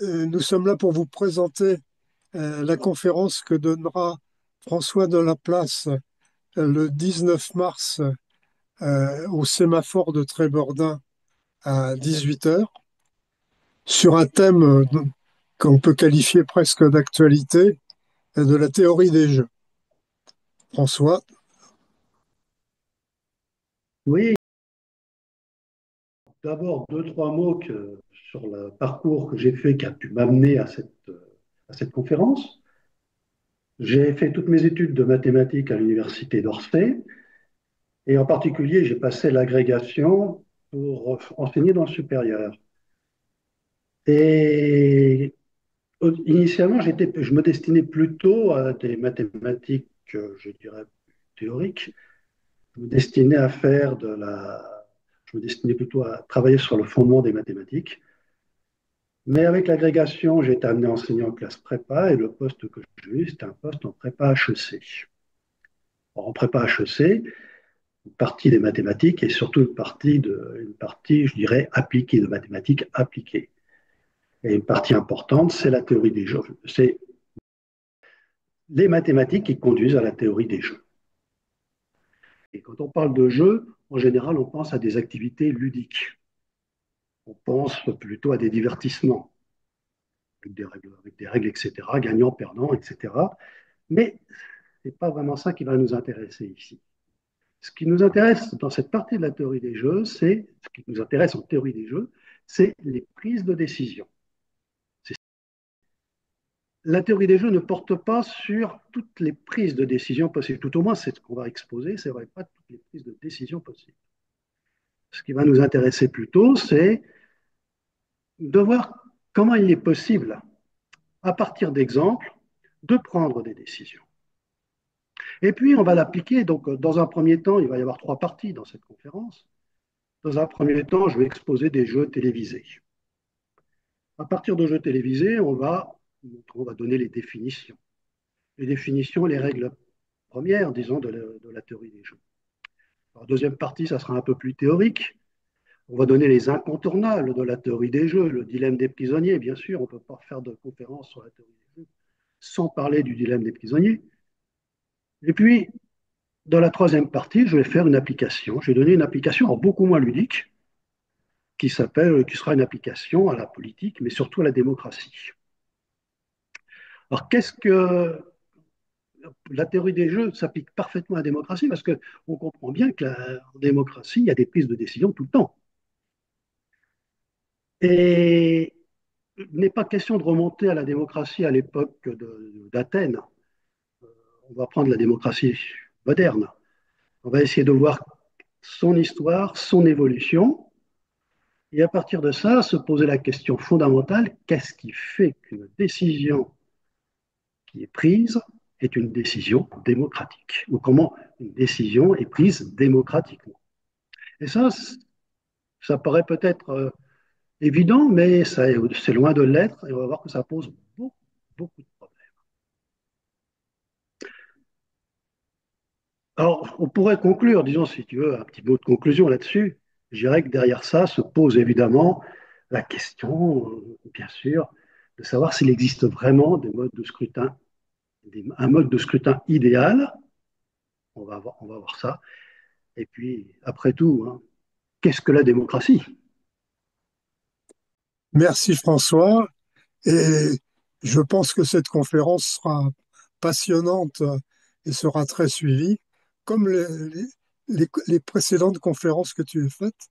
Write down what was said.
Nous sommes là pour vous présenter la conférence que donnera François Delaplace le 19 mars au sémaphore de Trébeurdin à 18 heures sur un thème qu'on peut qualifier presque d'actualité, de la théorie des jeux. François, Oui, d'abord deux, trois mots sur le parcours que j'ai fait qui a pu m'amener à cette conférence. J'ai fait toutes mes études de mathématiques à l'université d'Orsay et en particulier j'ai passé l'agrégation pour enseigner dans le supérieur. Et initialement, je me destinais plutôt à des mathématiques, je dirais, théoriques. Je me destinais à faire je me destinais plutôt à travailler sur le fondement des mathématiques. Mais avec l'agrégation, j'ai été amené enseignant en classe prépa et le poste que j'ai eu, c'était un poste en prépa HEC. En prépa HEC, une partie des mathématiques et surtout une partie, je dirais, appliquée de mathématiques appliquées. Et une partie importante, c'est la théorie des jeux. C'est les mathématiques qui conduisent à la théorie des jeux. Et quand on parle de jeux, en général, on pense à des activités ludiques. On pense plutôt à des divertissements, avec des règles, etc., gagnant, perdant, etc. Mais ce n'est pas vraiment ça qui va nous intéresser ici. Ce qui nous intéresse dans cette partie de la théorie des jeux, c'est ce qui nous intéresse en théorie des jeux, c'est les prises de décision. La théorie des jeux ne porte pas sur toutes les prises de décision possibles. Tout au moins, c'est ce qu'on va exposer, c'est vrai, pas toutes les prises de décision possibles. Ce qui va nous intéresser plutôt, c'est de voir comment il est possible, à partir d'exemples, de prendre des décisions. Et puis, on va l'appliquer. Donc, dans un premier temps, il va y avoir trois parties dans cette conférence. Dans un premier temps, je vais exposer des jeux télévisés. À partir de jeux télévisés, on va donner les définitions. Les définitions, les règles premières, disons, de la théorie des jeux. Alors, deuxième partie, ça sera un peu plus théorique. On va donner les incontournables de la théorie des jeux, le dilemme des prisonniers, bien sûr. On ne peut pas faire de conférence sur la théorie des jeux sans parler du dilemme des prisonniers. Et puis, dans la troisième partie, je vais faire une application. Je vais donner une application beaucoup moins ludique, qui sera une application à la politique, mais surtout à la démocratie. Alors, qu'est-ce que la théorie des jeux s'applique parfaitement à la démocratie parce qu'on comprend bien que en démocratie, il y a des prises de décision tout le temps. Et il n'est pas question de remonter à la démocratie à l'époque d'Athènes. On va prendre la démocratie moderne. On va essayer de voir son histoire, son évolution, et à partir de ça, se poser la question fondamentale, qu'est-ce qui fait qu'une décision qui est prise est une décision démocratique, ou comment une décision est prise démocratiquement. Et ça paraît peut-être évident, mais c'est loin de l'être, et on va voir que ça pose beaucoup, beaucoup de problèmes. Alors, on pourrait conclure, disons, si tu veux, un petit mot de conclusion là-dessus. Je dirais que derrière ça se pose évidemment la question, bien sûr, de savoir s'il existe vraiment des modes de scrutin, un mode de scrutin idéal. On va voir ça. Et puis, après tout, hein, qu'est-ce que la démocratie? merci François, et je pense que cette conférence sera passionnante et sera très suivie, comme les précédentes conférences que tu as faites.